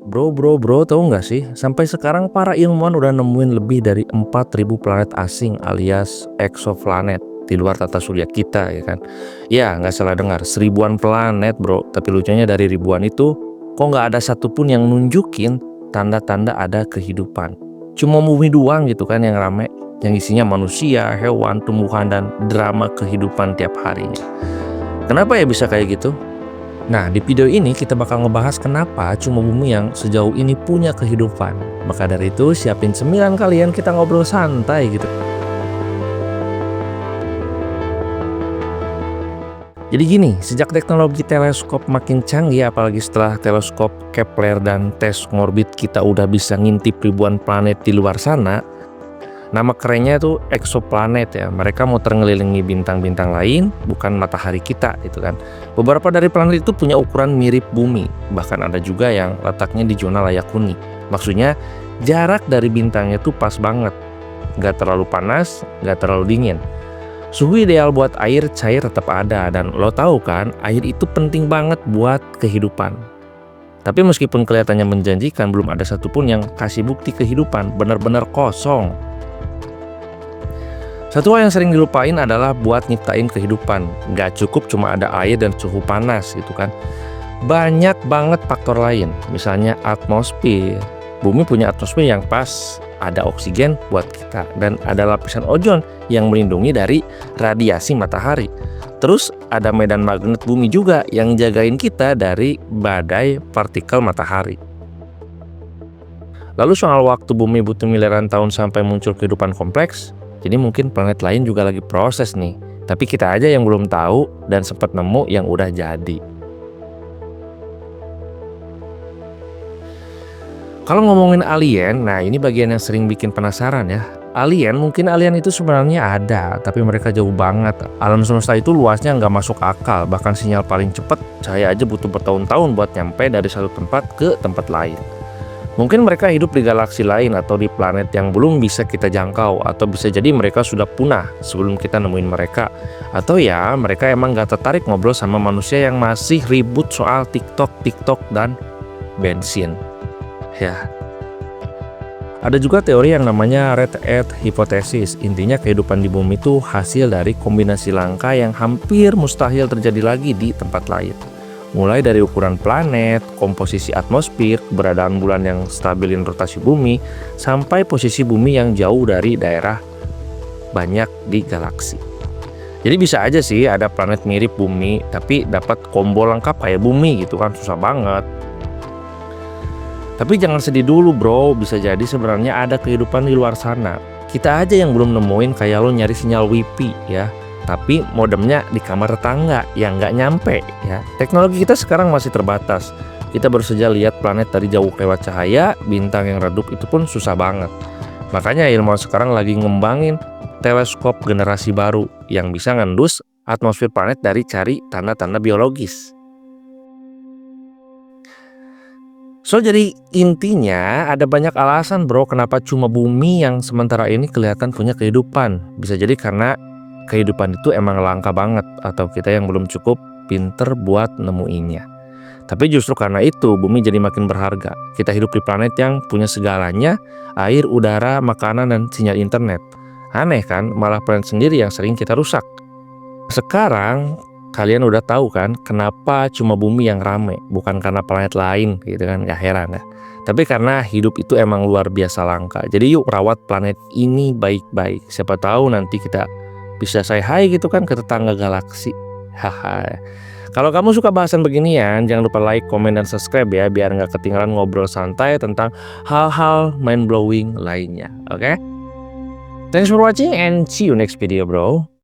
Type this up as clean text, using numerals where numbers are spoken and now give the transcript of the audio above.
Bro, tahu nggak sih? Sampai sekarang para ilmuwan udah nemuin lebih dari 4.000 planet asing alias exoplanet di luar tata surya kita, ya kan? Ya, nggak salah dengar, seribuan planet, bro. Tapi lucunya dari ribuan itu, kok nggak ada satupun yang nunjukin tanda-tanda ada kehidupan. Cuma bumi doang gitu kan yang rame, yang isinya manusia, hewan, tumbuhan, dan drama kehidupan tiap harinya. Kenapa ya bisa kayak gitu? Nah, di video ini kita bakal ngebahas kenapa cuma bumi yang sejauh ini punya kehidupan. Maka dari itu, siapin cemilan kalian, kita ngobrol santai gitu. Jadi gini, sejak teknologi teleskop makin canggih, apalagi setelah teleskop Kepler dan tes ngorbit kita udah bisa ngintip ribuan planet di luar sana. Nama kerennya itu exoplanet ya. Mereka mau ngelilingi bintang-bintang lain, bukan matahari kita itu kan. Beberapa dari planet itu punya ukuran mirip bumi, bahkan ada juga yang letaknya di zona layak huni. Maksudnya jarak dari bintangnya tuh pas banget, nggak terlalu panas, nggak terlalu dingin. Suhu ideal buat air cair tetap ada, dan lo tahu kan, air itu penting banget buat kehidupan. Tapi meskipun kelihatannya menjanjikan, belum ada satupun yang kasih bukti kehidupan, benar-benar kosong. Satu hal yang sering dilupain adalah buat nyiptain kehidupan. Nggak cukup cuma ada air dan suhu panas gitu kan. Banyak banget faktor lain. Misalnya atmosfer. Bumi punya atmosfer yang pas, ada oksigen buat kita, dan ada lapisan ozon yang melindungi dari radiasi matahari. Terus ada medan magnet bumi juga yang jagain kita dari badai partikel matahari. Lalu soal waktu bumi butuh miliaran tahun sampai muncul kehidupan kompleks, jadi mungkin planet lain juga lagi proses nih. Tapi kita aja yang belum tahu dan sempat nemu yang udah jadi. Kalau ngomongin alien, nah ini bagian yang sering bikin penasaran ya. Mungkin alien itu sebenarnya ada, tapi mereka jauh banget. Alam semesta itu luasnya nggak masuk akal, bahkan sinyal paling cepat cahaya aja butuh bertahun-tahun buat nyampe dari satu tempat ke tempat lain. Mungkin mereka hidup di galaksi lain atau di planet yang belum bisa kita jangkau, atau bisa jadi mereka sudah punah sebelum kita nemuin mereka. Atau ya mereka emang gak tertarik ngobrol sama manusia yang masih ribut soal TikTok dan bensin. Ya. Ada juga teori yang namanya Red Earth Hypothesis. Intinya kehidupan di bumi itu hasil dari kombinasi langka yang hampir mustahil terjadi lagi di tempat lain. Mulai dari ukuran planet, komposisi atmosfer, keberadaan bulan yang stabilin rotasi bumi, sampai posisi bumi yang jauh dari daerah banyak di galaksi. Jadi bisa aja sih ada planet mirip bumi, tapi dapat combo lengkap kayak bumi gitu kan, susah banget. Tapi jangan sedih dulu bro, bisa jadi sebenarnya ada kehidupan di luar sana. Kita aja yang belum nemuin, kayak lo nyari sinyal WiFi ya. Tapi modemnya di kamar tetangga yang nggak nyampe ya. Teknologi kita sekarang masih terbatas. Kita baru saja lihat planet dari jauh lewat cahaya, bintang yang redup itu pun susah banget. Makanya ilmuwan sekarang lagi ngembangin teleskop generasi baru yang bisa ngendus atmosfer planet dari cari tanda-tanda biologis. So jadi intinya ada banyak alasan bro kenapa cuma bumi yang sementara ini kelihatan punya kehidupan. Bisa jadi karena kehidupan itu emang langka banget, atau kita yang belum cukup pinter buat nemuinnya. Tapi justru karena itu bumi jadi makin berharga. Kita hidup di planet yang punya segalanya, air, udara, makanan, dan sinyal internet. Aneh kan, malah planet sendiri yang sering kita rusak. Sekarang kalian udah tahu kan kenapa cuma bumi yang rame, bukan karena planet lain gitu kan, gak heran ya. Tapi karena hidup itu emang luar biasa langka. Jadi yuk rawat planet ini baik-baik. Siapa tahu nanti kita bisa say hi gitu kan ke tetangga galaksi. Haha. Kalau kamu suka bahasan beginian, jangan lupa like, komen, dan subscribe ya, biar nggak ketinggalan ngobrol santai tentang hal-hal mind blowing lainnya. Oke? Thanks for watching and see you next video bro.